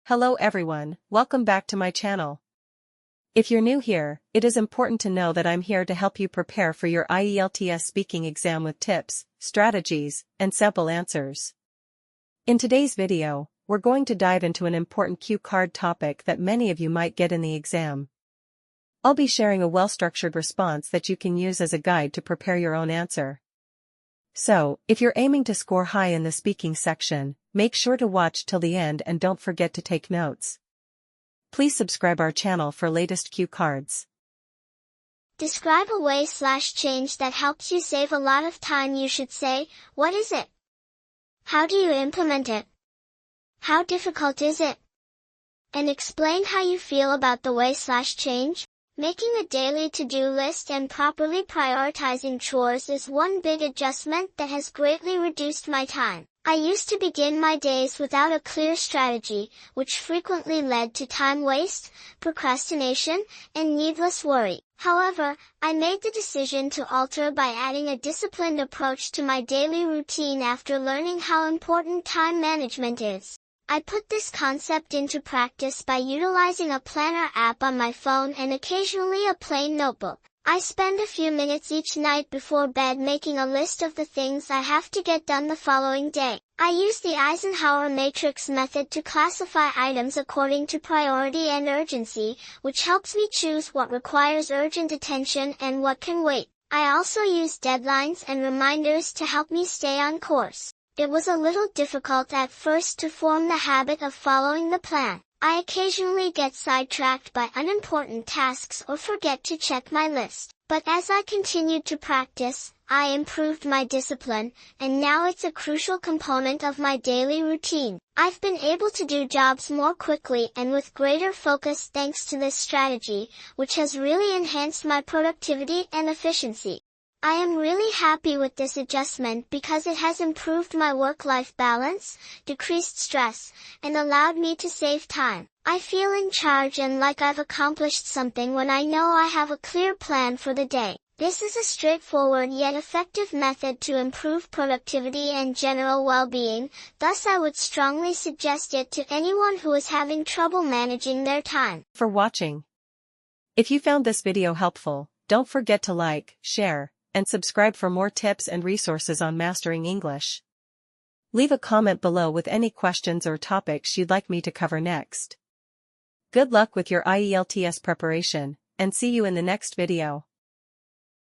Hello everyone, welcome back to my channel. If you're new here, it is important to know that I'm here to help you prepare for your IELTS speaking exam with tips, strategies, and sample answers. In today's video, we're going to dive into an important cue card topic that many of you might get in the exam. I'll be sharing a well-structured response that you can use as a guide to prepare your own answer. So, if you're aiming to score high in the speaking section, make sure to watch till the end and don't forget to take notes. Please subscribe our channel for latest cue cards. Describe a way/change that helps you save a lot of time. You should say, what is it? How do you implement it? How difficult is it? And explain how you feel about the way/change. Making a daily to-do list and properly prioritizing chores is one big adjustment that has greatly reduced my time. I used to begin my days without a clear strategy, which frequently led to time waste, procrastination, and needless worry. However, I made the decision to alter by adding a disciplined approach to my daily routine after learning how important time management is. I put this concept into practice by utilizing a planner app on my phone and occasionally a plain notebook. I spend a few minutes each night before bed making a list of the things I have to get done the following day. I use the Eisenhower matrix method to classify items according to priority and urgency, which helps me choose what requires urgent attention and what can wait. I also use deadlines and reminders to help me stay on course. It was a little difficult at first to form the habit of following the plan. I occasionally get sidetracked by unimportant tasks or forget to check my list. But as I continued to practice, I improved my discipline, and now it's a crucial component of my daily routine. I've been able to do jobs more quickly and with greater focus thanks to this strategy, which has really enhanced my productivity and efficiency. I am really happy with this adjustment because it has improved my work-life balance, decreased stress, and allowed me to save time. I feel in charge and like I've accomplished something when I know I have a clear plan for the day. This is a straightforward yet effective method to improve productivity and general well-being, thus I would strongly suggest it to anyone who is having trouble managing their time. For watching. If you found this video helpful, don't forget to like, share, and subscribe for more tips and resources on mastering English. Leave a comment below with any questions or topics you'd like me to cover next. Good luck with your IELTS preparation, and see you in the next video.